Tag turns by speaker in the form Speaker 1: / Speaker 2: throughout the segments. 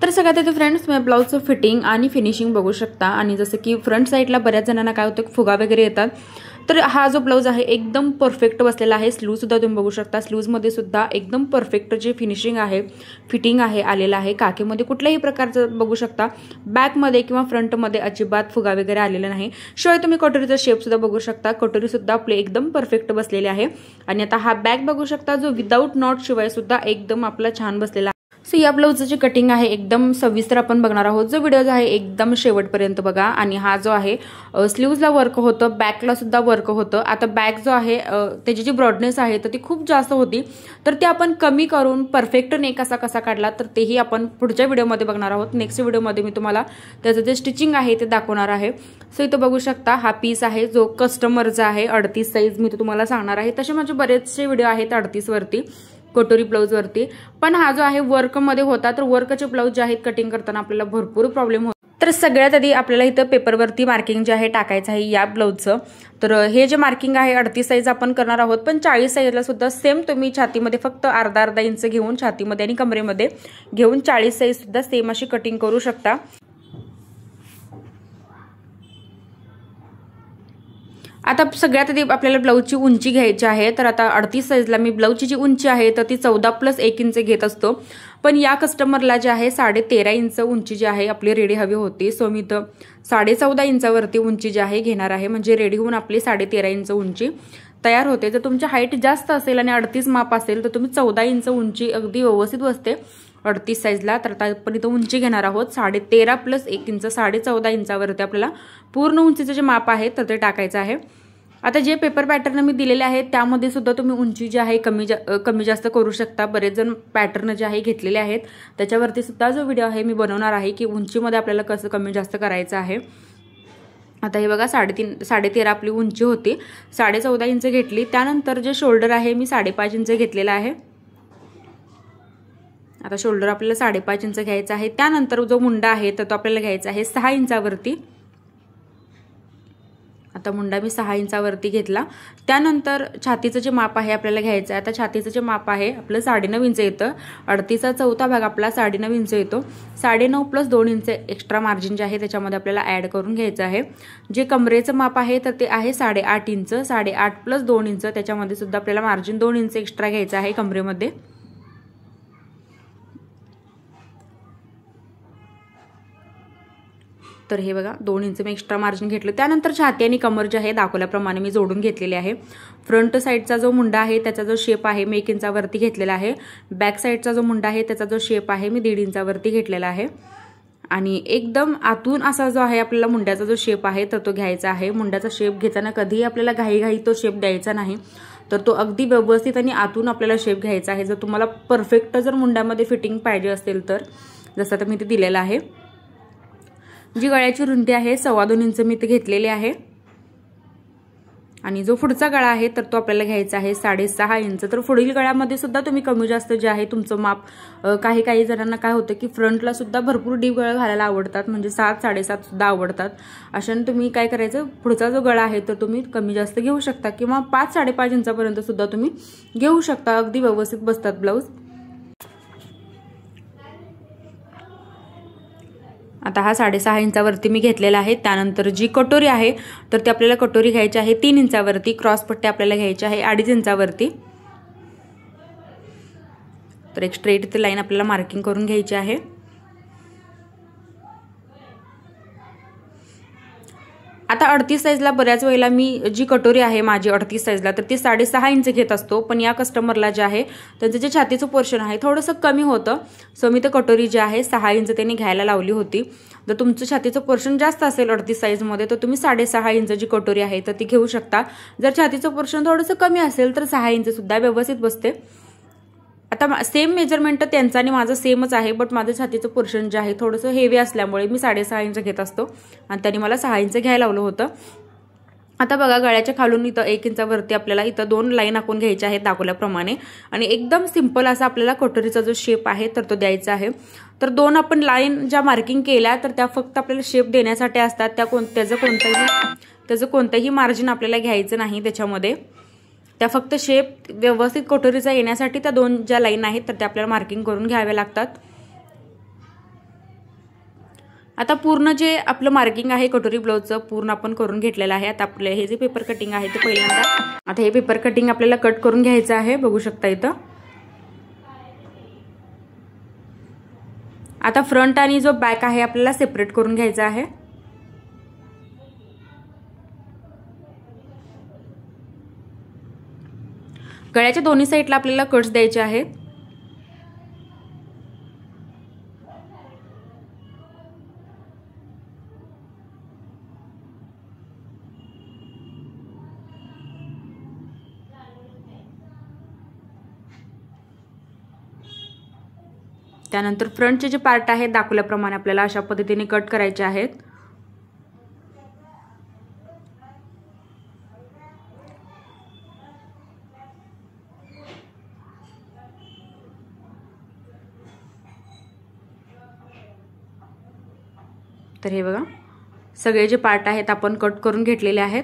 Speaker 1: तर सगळ्यात आधी फ्रेंड्स तुम्ही ब्लाउजचं फिटिंग आणि फिनिशिंग बघू शकता। आणि जसं की फ्रंट साइडला बऱ्याच जणांना काय होतं फुगा वगैरे येतात, तर हा जो ब्लाउज आहे एकदम परफेक्ट बसलेला आहे। स्लीव सुद्धा तुम्ही बघू शकता, स्लीव्ज मध्ये सुद्धा एकदम परफेक्ट जे फिनिशिंग आहे फिटिंग आहे आलेला आहे। काखेमध्ये कुठल्याही प्रकारचं बघू शकता बॅक मध्ये किंवा फ्रंट मध्ये अजिबात फुगा वगैरे आलेला नाही। शिवाय तुम्ही कटोरीचा शेप सुद्धा बघू शकता, कटोरी सुद्धा आपले एकदम परफेक्ट बसलेले आहे। आणि आता हा बॅक बघू शकता जो विदाउट नॉट शिवाय सुद्धा एकदम आपला छान बसलेला। सो या ब्लाउजची कटिंग आहे एकदम सविस्तर आपण बघणार आहोत, जो व्हिडिओ आहे एकदम शेवटपर्यंत बघा। आणि हा जो आहे स्लीव्जला वर्क होतं, बॅकला सुद्धा वर्क होतं। आता बॅक जो आहे त्याची जी ब्रॉडनेस आहे तर ती खूप जास्त होती, तर ते आपण कमी करून परफेक्ट नेक कसा काढला तर तेही आपण पुढच्या व्हिडिओमध्ये बघणार आहोत। नेक्स्ट व्हिडिओमध्ये मी तुम्हाला त्याचं जे स्टिचिंग आहे ते दाखवणार आहे। सो इथं बघू शकता हा पीस आहे जो कस्टमरचा आहे, 38 साईज मी तुम्हाला सांगणार आहे। तसे माझे बरेचसे व्हिडिओ आहेत 38 वरती कटोरी ब्लाउज वरती, पण हा जो आहे वर्क मध्ये होता, तर वर्कचे ब्लाउज जे आहेत कटिंग करताना आपल्याला भरपूर प्रॉब्लेम होतो। तर सगळ्यात आधी आपल्याला इथं पेपरवरती मार्किंग जे आहे टाकायचं आहे या ब्लाउजचं। तर हे जे मार्किंग आहे 38 साईज आपण करणार आहोत, पण 40 साईजला सुद्धा सेम तुम्ही छातीमध्ये फक्त अर्धा इंच घेऊन छातीमध्ये आणि कमरेमध्ये घेऊन 40 साईज सुद्धा सेम अशी कटिंग करू शकता। आता सगळ्यात आधी आपल्याला ब्लाउजची उंची घ्यायची आहे, तर आता 38 साईजला मी ब्लाउजची जी उंची आहे तर ती 14 + 1 इंच घेत असतो, पण या कस्टमरला जे आहे 13.5 इंच उंची जी आहे आपली रेडी हवी होती। सो मी तर 14.5 इंचावरती उंची जी आहे घेणार आहे, म्हणजे रेडी होऊन आपली 13.5 इंच उंची तयार होते। जर तुमची हाईट जास्त असेल आणि 38 माप असेल तर तुम्ही 14 इंच उंची अगदी व्यवस्थित बसते 38 साईजला। तर आता आपण इथं उंची घेणार आहोत 13.5 + 1 इंच 14.5 इंचावरती आपल्याला पूर्ण उंचीचे जे माप आहे तर ते टाकायचं आहे। आता जे पेपर पॅटर्न मी दिलेले आहेत त्यामध्ये सुद्धा तुम्ही उंची जी आहे कमी जास्त करू शकता। बरेच जण पॅटर्न जे आहे घेतलेले आहेत त्याच्यावरती सुद्धा जो व्हिडिओ आहे मी बनवणार आहे की उंचीमध्ये आपल्याला कसं कमी जास्त करायचं आहे। आता हे बघा 13.5 आपली उंची होती, 14.5 इंच घेतली। त्यानंतर जे शोल्डर आहे मी 5.5 इंच घेतलेला आहे। आता शोल्डर आपल्याला 5.5 इंच घ्यायचा आहे। त्यानंतर जो मुंडा आहे तर तो आपल्याला घ्यायचा आहे 6 इंचावरती। आता मुंडा मी 6 इंचावरती घेतला। त्यानंतर छातीचं जे माप आहे आपल्याला घ्यायचं आहे। आता छातीचं जे माप आहे आपलं 9.5 इंच येतं, 38चा चौथा भाग आपला 9.5 इंच येतो। 9.5 + 2 इंच एक्स्ट्रा मार्जिन जे आहे त्याच्यामध्ये आपल्याला ऍड करून घ्यायचं आहे। जे कमरेचं माप आहे तर ते आहे 8.5 इंच, 8.5 + 2 इंच त्याच्यामध्ये सुद्धा आपल्याला मार्जिन 2 इंच एक्स्ट्रा घ्यायचं आहे कमरेमध्ये। तर हे बघा 2 इंच मी एक्स्ट्रा मार्जिन घेतलं। त्यानंतर छाती आणि कमर जे आहे दाखवल्याप्रमाणे मी जोडून घेतलेले आहे। फ्रंट साइडचा जो मुंडा आहे त्याचा जो शेप आहे मी 1 इंचावरती घेतलेला आहे। बॅक साइडचा जो मुंडा आहे त्याचा जो शेप आहे मी 1.5 इंचावरती घेतलेला आहे। आणि एकदम आतून असा जो आहे आपल्याला मुंड्याचा जो शेप आहे तर तो घ्यायचा आहे। मुंड्याचा शेप घेताना कधीही आपल्याला घाई तो शेप द्यायचा नाही, तर तो अगदी व्यवस्थित आणि आतून आपल्याला शेप घ्यायचा आहे। जर तुम्हाला परफेक्ट जर मुंड्यामध्ये फिटिंग पाहिजे असेल तर जसं तर मी ते दिलेलं आहे। जी गळ्याची रुंदी आहे 2.25 इंच मी ते घेतलेली आहे। आणि जो पुढचा गळा आहे तर तो आपल्याला घ्यायचा आहे 6.5 इंच। तर पुढील गळ्यामध्ये सुद्धा तुम्ही कमी जास्त जे आहे तुमचं माप काही जणांना काय होतं की फ्रंटला सुद्धा भरपूर डीप गळा घालायला आवडतात, म्हणजे 7, 7.5 सुद्धा आवडतात। अशाने तुम्ही काय करायचं पुढचा जो गळा आहे तर तुम्ही कमी जास्त घेऊ शकता किंवा 5, 5.5 इंचापर्यंत सुद्धा तुम्ही घेऊ शकता, अगदी व्यवस्थित बसतात ब्लाउज। आता हा 6.5 इंचावरती मी घेतलेला आहे। त्यानंतर जी कटोरी आहे तर ती आपल्याला कटोरी घ्यायची आहे 3 इंचावरती, क्रॉस पट्टी आपल्याला घ्यायची आहे 2.5 इंचावरती। तर एक स्ट्रेट लाईन आपल्याला मार्किंग करून घ्यायची आहे। आता 38 साईजला बऱ्याच वेळेला मी जी कटोरी आहे माझी 38 साईजला तर ती 6.5 इंच घेत असतो, पण या कस्टमरला जे आहे त्यांचं जे छातीचं पोर्शन आहे थोडंसं कमी होतं। सो मी तर कटोरी जी आहे 6 इंच त्यांनी घ्यायला लावली होती। जर तुमचं छातीचं पोर्शन जास्त असेल 38 साईजमध्ये तर तुम्ही 6.5 इंच जी कटोरी आहे तर ती घेऊ शकता। जर छातीचं पोर्शन थोडंसं कमी असेल तर 6 इंच सुद्धा व्यवस्थित बसते। आता सेम मेजरमेंट त्यांचा आणि माझं सेमच आहे, बट माझं छातीचं पोर्शन जे आहे थोडंसं हेवी असल्यामुळे मी 6.5 इंच घेत असतो आणि त्यांनी मला 6 इंच घ्यायला लावलं होतं। आता बघा गळ्याच्या खालून इथं 1 इंचावरती आपल्याला इथं 2 लाईन आखून घ्यायच्या आहेत दाखवल्याप्रमाणे आणि एकदम सिंपल असा आपल्याला कटोरीचा जो शेप आहे तर तो द्यायचा आहे। तर 2 आपण लाईन ज्या मार्किंग केल्या तर त्या फक्त आपल्याला शेप देण्यासाठी असतात, त्याचं कोणतंही मार्जिन आपल्याला घ्यायचं नाही त्याच्यामध्ये। त्या फक्त शेप व्यवस्थित कटोरीचा येण्यासाठी त्या 2 ज्या लाईन आहेत तर त्या आपल्याला मार्किंग करून घ्याव्या लागतात। आता पूर्ण जे आपलं मार्किंग आहे कटोरी ब्लाउजचं पूर्ण आपण करून घेतलेलं आहे। आता आपले हे जे पेपर कटिंग आहे ते पहिल्यांदा आता हे पेपर कटिंग आपल्याला कट करून घ्यायचं आहे, बघू शकता इथं। आता फ्रंट आणि जो बॅक आहे आपल्याला सेपरेट करून घ्यायचा आहे। गळ्याच्या दोन्ही साइडला आपल्याला कट्स द्यायचे आहेत। त्यानंतर फ्रंटचे जे पार्ट आहेत दाखवल्याप्रमाणे आपल्याला अशा पद्धतीने कट करायचे आहेत। तर हे बघा सगळे जे पार्ट आहेत आपण कट करून घेतलेले आहेत।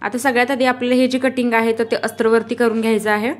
Speaker 1: आता सगळ्यात आधी आपल्याला हे जे कटिंग आहे तर ते अस्तरवरती करून घ्यायचं आहे।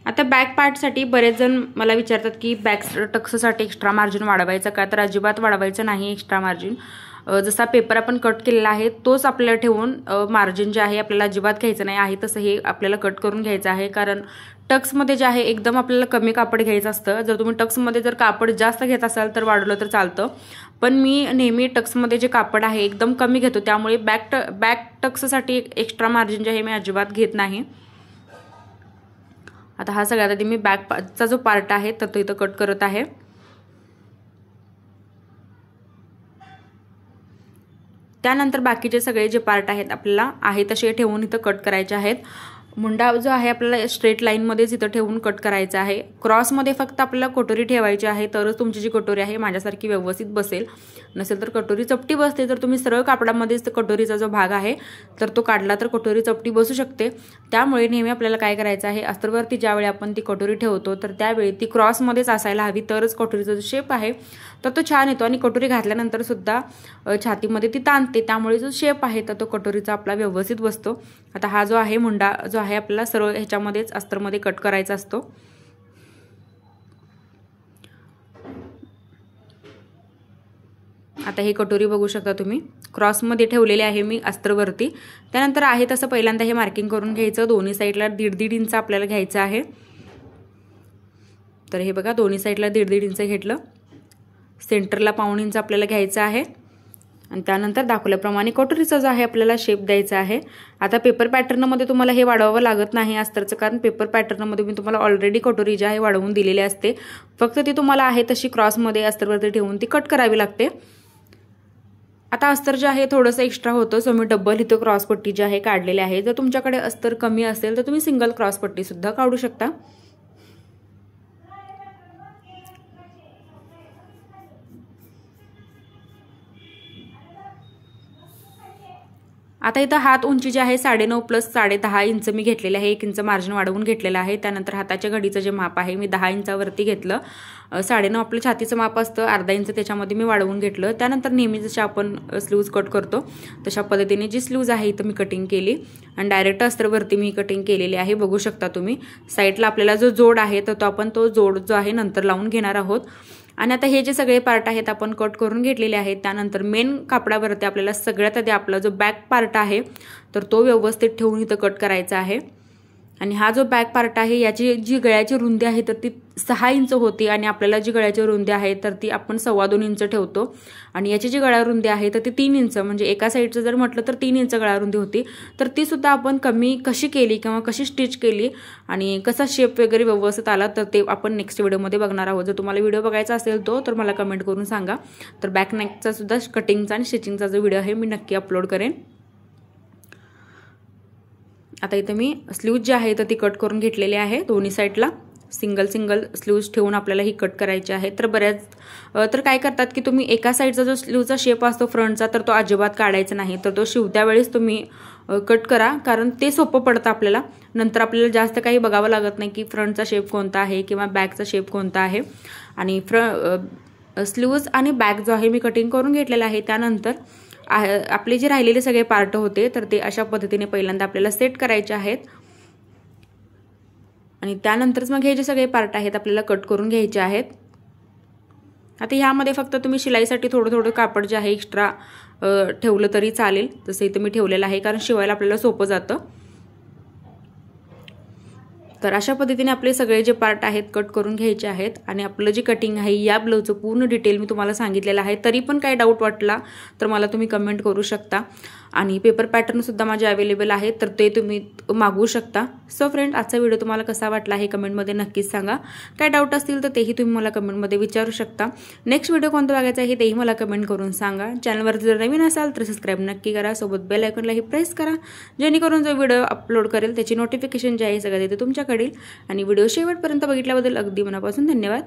Speaker 1: आता बॅक पार्टसाठी बरेच जण मला विचारतात की बॅक टक्ससाठी एक्स्ट्रा मार्जिन वाढवायचं का, तर अजिबात वाढवायचं नाही एक्स्ट्रा मार्जिन। जसा पेपर आपण कट केलेला आहे तोच आपल्याला ठेवून मार्जिन जे आहे आपल्याला अजिबात घ्यायचं नाही आहे, तसं हे आपल्याला कट करून घ्यायचं आहे। कारण टक्समध्ये जे आहे एकदम आपल्याला कमी कापड घ्यायचं असतं। जर तुम्ही टक्समध्ये जर कापड जास्त घेत असाल तर वाढवलं तर चालतं, पण मी नेहमी टक्समध्ये जे कापड आहे एकदम कमी घेतो, त्यामुळे बॅक टक्ससाठी एक्स्ट्रा मार्जिन जे आहे मी अजिबात घेत नाही। आता हा सगळ्यात आधी मी बॅकचा जो पार्ट आहे तर तो इथं कट करत आहे। त्यानंतर बाकीचे सगळे जे पार्ट आहेत आपल्याला आहे तसे ठेवून इथं कट करायचे आहेत। मुंडा जो आहे आपल्याला स्ट्रेट लाईन मध्येच इथं ठेवून कट करायचा आहे। क्रॉस मध्ये फक्त आपल्याला कटोरी ठेवायची आहे, तरच तुमची जी कटोरी आहे माझ्यासारखी व्यवस्थित बसेल, नसेल तर कटोरी चपटी बसते। जर तुम्ही सरळ कापडामध्येच कटोरीचा जो भाग आहे तर तो काढला तर कटोरी चपटी बसू शकते। त्यामुळे नेहमी आपल्याला काय करायचं आहे, अस्तरवरती ज्यावेळी आपण ती कटोरी ठेवतो तर त्यावेळी ती क्रॉस मध्येच असायला हवी, तरच कटोरीचा जो शेप आहे तर तो छान येतो आणि कटोरी घातल्यानंतर सुद्धा छातीमध्ये ती ताणते, त्यामुळे जो शेप आहे तर तो कटोरीचा आपला व्यवस्थित बसतो। आता हा जो आहे मुंडा जो आहे आपल्याला सरळ ह्याच्यामध्येच अस्तरमध्ये कट करायचा असतो। आता हे कटोरी बघू शकता तुम्ही क्रॉस मध्ये ठेवलेले आहे मी अस्तरवरती। त्यानंतर आहे तसं पहिल्यांदा हे मार्किंग करून घ्यायचं। दोन्ही साइडला 1.5 इंच आपल्याला घ्यायचं आहे। तर हे बघा दोन्ही साइडला 1.5 इंच घेतलं, सेंटरला 1.5 इंच आपल्याला घ्यायचं आहे आणि त्यानंतर दाखवल्याप्रमाणे कटोरीचा जो आहे आपल्याला शेप द्यायचा आहे। आता पेपर पॅटर्न मध्ये तुम्हाला हे वाढवावं लागत नाही अस्तरचं, कारण पेपर पॅटर्न मध्ये मी तुम्हाला ऑलरेडी कटोरी जी आहे वाढवून दिलेली असते, फक्त ती तुम्हाला आहे तशी क्रॉस मध्ये अस्तरवरती ठेवून ती कट करावी लागते। आता अस्तर जे आहे थोडंसं एक्स्ट्रा होतं, सो मी डबल इथं क्रॉस पट्टी जी आहे काढलेली आहे। जर तुमच्याकडे अस्तर कमी असेल तर तुम्ही सिंगल क्रॉस पट्टी सुद्धा काढू शकता। आता इथं हात उंची जी आहे 9.5 प्लस 10.5 इंच मी घेतलेले आहे, 1 इंच मार्जिन वाढवून घेतलेलं आहे। त्यानंतर हाताच्या घडीचं जे माप आहे मी 10 इंचावरती घेतलं। 9.5 आपलं छातीचं माप असतं, अर्धा इंच त्याच्यामध्ये मी वाढवून घेतलं। त्यानंतर नेहमी जशी आपण स्लीव्ज कट करतो तशा पद्धतीने जी स्लीव्ज आहे इथं मी कटिंग केली आणि डायरेक्ट अस्तरवरती मी कटिंग केलेली आहे, बघू शकता तुम्ही। साईडला आपल्याला जो जोड आहे तर तो आपण तो जोड जो आहे नंतर लावून घेणार आहोत। आणि आता हे जे सगळे पार्ट आहेत आपण कट करून घेतलेले आहेत। त्यानंतर मेन कापडावरती आपल्याला सगळ्यात आधी आपला जो बॅक पार्ट आहे तर तो व्यवस्थित ठेवून इथं कट करायचा आहे। आणि हा जो बॅक पार्ट आहे याची जी गळ्याची रुंदी आहे तर ती 6 इंच होती आणि आपल्याला जी गळ्याची रुंदी आहे तर ती आपण 2.25 इंच ठेवतो आणि याची जी गळा रुंदी आहे तर ती 3 इंच, म्हणजे एका साईडचं जर म्हटलं तर 3 इंच गळा रुंदी होती, तर ती सुद्धा आपण कमी कशी केली किंवा कशी स्टिच केली आणि कसा शेप वगैरे व्यवस्थित आला तर ते आपण नेक्स्ट व्हिडिओमध्ये बघणार आहोत। जर तुम्हाला व्हिडिओ बघायचा असेल तर मला कमेंट करून सांगा, तर बॅक नेकचा सुद्धा कटिंगचा आणि स्टिचिंगचा जो व्हिडिओ आहे मी नक्की अपलोड करेन। आता इथं मी स्लीव्ज जी आहे तर ती कट करून घेतलेली आहे दोन्ही साईडला सिंगल स्लीव्ज ठेवून आपल्याला ही कट करायची आहे. तर काय करतात की तुम्ही एका साईडचा जो स्लीवचा शेप असतो फ्रंटचा तर तो अजिबात काढायचा नाही. तर तो शिवत्या वेळेस तुम्ही कट करा, कारण ते सोपं पडतं आपल्याला. नंतर आपल्याला जास्त काही बघावं लागत नाही की फ्रंटचा शेप कोणता आहे किंवा बॅकचा शेप कोणता आहे. आणि स्लीव्ज आणि बॅक जो आहे मी कटिंग करून घेतलेला आहे. त्यानंतर आपले जे राहिलेले सगळे पार्ट होते तर ते अशा पद्धतीने पहिल्यांदा आपल्याला सेट करायचे आहेत. आणि त्यानंतरच मग हे जे सगळे पार्ट आहेत आपल्याला कट करून घ्यायचे आहेत. आता ह्यामध्ये फक्त तुम्ही शिलाईसाठी थोडं कापड जे आहे एक्स्ट्रा ठेवलं तरी चालेल. जसं इथं मी ठेवलेलं आहे, कारण शिवायला आपल्याला सोपं जातं. तर अशा पद्धतीने आपले सगळे जे पार्ट आहेत कट करून घ्यायचे आहेत. आणि आपलं जे कटिंग आहे या ब्लाऊजचं पूर्ण डिटेल मी तुम्हाला सांगितलेलं आहे. तरी पण काही डाऊट वाटला तर मला तुम्ही कमेंट करू शकता. आणि पेपर पॅटर्नसुद्धा माझे अवेलेबल आहेत, तर ते तुम्ही मागवू शकता. सो फ्रेंड, आजचा व्हिडिओ तुम्हाला कसा वाटला हे कमेंटमध्ये नक्कीच सांगा. काय डाऊट असतील तर तेही तुम्ही मला कमेंटमध्ये विचारू शकता. नेक्स्ट व्हिडिओ कोणता बघायचा आहे तेही मला कमेंट करून सांगा. चॅनलवर जर नवीन असाल तर सबस्क्राईब नक्की करा. सोबत बेल आयकॉनलाही प्रेस करा, जेणेकरून जो व्हिडिओ अपलोड करेल त्याची नोटिफिकेशन जे आहे सगळं तिथे तुमच्याकडे. आणि व्हिडिओ शेवटपर्यंत बघितल्याबद्दल अगदी मनापासून धन्यवाद.